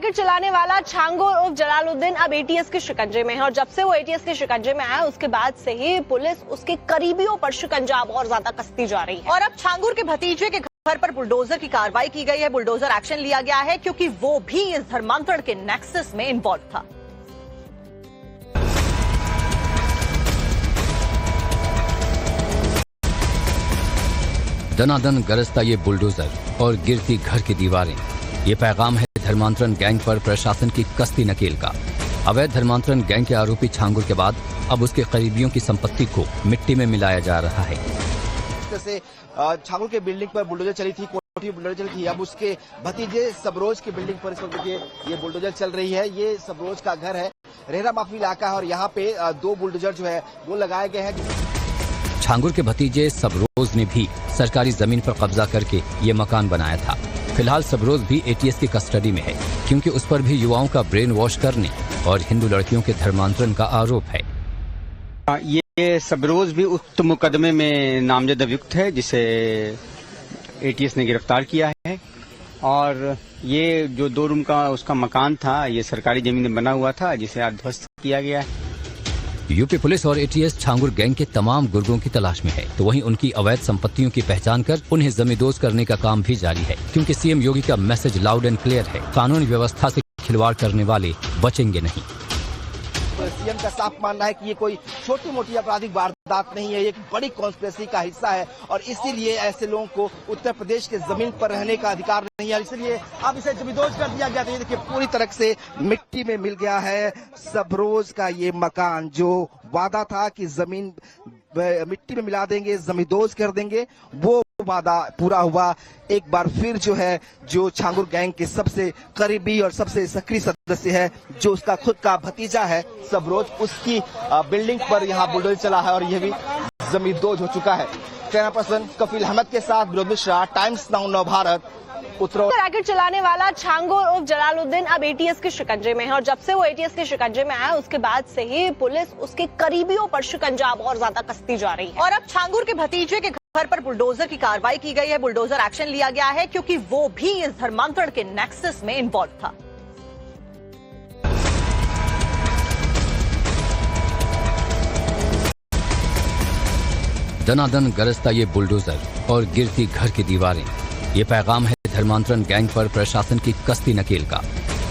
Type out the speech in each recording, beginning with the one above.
Racket चलाने वाला छांगुर उर्फ जलालुद्दीन अब एटीएस के शिकंजे में है और जब से वो एटीएस के शिकंजे में आया उसके बाद से ही पुलिस उसके करीबियों पर शिकंजा और ज्यादा कसती जा रही है। और अब छांगुर के भतीजे के घर पर बुलडोजर की कार्रवाई की गई है। बुलडोजर एक्शन लिया गया है क्योंकि वो भी इस धर्मांतरण के नेक्सस में इन्वॉल्व था। दनादन गरजता ये बुलडोजर और गिरती घर की दीवारें, ये पैगाम है धर्मांतरण गैंग पर प्रशासन की कस्ती नकेल का। अवैध धर्मांतरण गैंग के आरोपी छांगुर के बाद अब उसके करीबियों की संपत्ति को मिट्टी में मिलाया जा रहा है। जैसे छांगुर के बिल्डिंग पर बुलडोजर चली थी, कोठी बुलडोजर चली थी, अब उसके भतीजे सबरोज की बिल्डिंग पर इस वक्त देखिए ये बुलडोजर चल रही है। ये सबरोज का घर है, रेहरा माफी इलाका है और यहाँ पे दो बुलडोजर जो है वो लगाए गए हैं। छांगुर के भतीजे सबरोज ने भी सरकारी जमीन पर कब्जा करके ये मकान बनाया था। फिलहाल सबरोज भी एटीएस की कस्टडी में है क्योंकि उस पर भी युवाओं का ब्रेन वॉश करने और हिंदू लड़कियों के धर्मांतरण का आरोप है। ये सबरोज भी उक्त मुकदमे में नामजद अभियुक्त है जिसे एटीएस ने गिरफ्तार किया है। और ये जो 2 रूम का उसका मकान था, ये सरकारी जमीन में बना हुआ था जिसे आज ध्वस्त किया गया है। यूपी पुलिस और एटीएस छांगुर गैंग के तमाम गुर्गों की तलाश में है, तो वहीं उनकी अवैध संपत्तियों की पहचान कर उन्हें जमींदोज करने का काम भी जारी है क्योंकि सीएम योगी का मैसेज लाउड एंड क्लियर है, कानून व्यवस्था से खिलवाड़ करने वाले बचेंगे नहीं। सीएम का साफ मानना है कि ये कोई छोटी मोटी आपराधिक वारदात नहीं है, ये एक बड़ी कॉन्स्पिरेसी का हिस्सा है और इसीलिए ऐसे लोगों को उत्तर प्रदेश के जमीन पर रहने का अधिकार नहीं है, इसलिए अब इसे जमींदोज कर दिया गया। तो ये देखिए पूरी तरह से मिट्टी में मिल गया है सबरोज का ये मकान। जो वादा था कि जमीन मिट्टी में मिला देंगे, जमींदोज कर देंगे, वो वादा पूरा हुआ। एक बार फिर जो है जो छांगुर गैंग के सबसे करीबी और सबसे सक्रिय सदस्य है, जो उसका खुद का भतीजा है सबरोज, उसकी बिल्डिंग पर यहाँ बुलडोजर चला है और यह भी जमींदोज हो चुका है। कैमरा पर्सन कफील अहमद के साथ विनोद मिश्रा, टाइम्स नाउ नव भारत, उत्तराखंड। रैकेट चलाने वाला छांगुर उर्फ जलालुद्दीन अब एटीएस के शिकंजे में है और जब से वो एटीएस के शिकंजे में आया उसके बाद से ही पुलिस उसके करीबियों पर शिकंजा और ज्यादा कसती जा रही है। और अब छांगुर के भतीजे के घर पर बुलडोजर की कार्रवाई की गई है। बुलडोजर एक्शन लिया गया है क्योंकि वो भी इस धर्मांतरण के नेक्सस में इन्वॉल्व था। दनादन गरजता ये बुलडोजर और गिरती घर की दीवारें, ये पैगाम है धर्मांतरण गैंग पर प्रशासन की कस्ती नकेल का।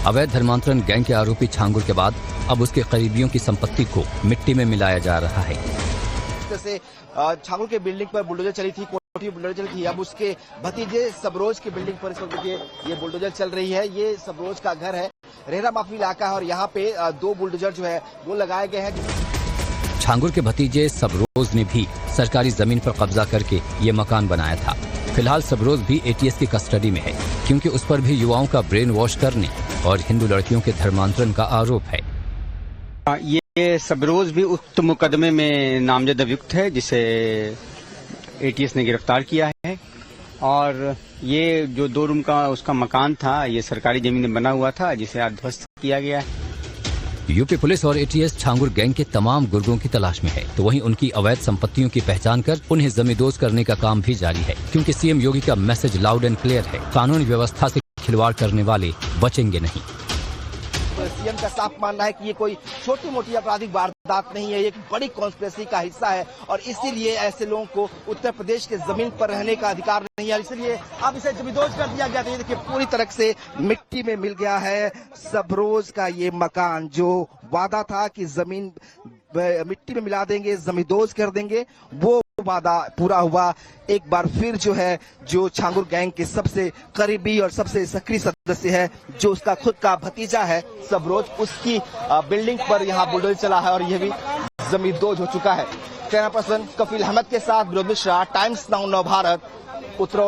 अवैध धर्मांतरण गैंग के आरोपी छांगुर के बाद अब उसके करीबियों की संपत्ति को मिट्टी में मिलाया जा रहा है। जैसे छांगुर के बिल्डिंग पर बुलडोजर चली थी, कोठी बुलडोजर चली थी, अब उसके भतीजे सबरोज की बिल्डिंग पर इस वक्त देखिए ये बुलडोजर चल रही है। ये सबरोज का घर है, रेहरा माफी इलाका है और यहाँ पे 2 बुलडोजर जो है वो लगाए गए हैं। छांगुर के भतीजे सबरोज ने भी सरकारी जमीन पर कब्जा करके ये मकान बनाया था। फिलहाल सबरोज भी एटीएस की कस्टडी में है क्योंकि उस पर भी युवाओं का ब्रेन वॉश करने और हिंदू लड़कियों के धर्मांतरण का आरोप है। ये सबरोज भी उक्त मुकदमे में नामजद अभियुक्त है जिसे एटीएस ने गिरफ्तार किया है। और ये जो 2 रूम का उसका मकान था, ये सरकारी जमीन में बना हुआ था जिसे आज ध्वस्त किया गया है। यूपी पुलिस और एटीएस छांगुर गैंग के तमाम गुर्गों की तलाश में है, तो वहीं उनकी अवैध संपत्तियों की पहचान कर उन्हें जमींदोज करने का काम भी जारी है क्योंकि सीएम योगी का मैसेज लाउड एंड क्लियर है, कानून व्यवस्था से खिलवाड़ करने वाले बचेंगे नहीं। सीएम का साफ मानना है कि ये कोई छोटी मोटी आपराधिक वारदात नहीं है, ये एक बड़ी कॉन्स्पिरेसी का हिस्सा है और इसीलिए ऐसे लोगों को उत्तर प्रदेश के जमीन पर रहने का अधिकार नहीं है, इसलिए अब इसे जमींदोज कर दिया गया। तो ये देखिए पूरी तरह से मिट्टी में मिल गया है सबरोज का ये मकान। जो वादा था कि जमीन मिट्टी में मिला देंगे, जमींदोज कर देंगे, वो वादा पूरा हुआ। एक बार फिर जो है जो छांगुर गैंग के सबसे करीबी और सबसे सक्रिय सदस्य है, जो उसका खुद का भतीजा है सबरोज, उसकी बिल्डिंग पर यहाँ बुलडोजर चला है और यह भी जमींदोज हो चुका है। कैमरा पर्सन कफील अहमद के साथ विनोद मिश्रा, टाइम्स नाउ नव भारत, उत्तराखंड।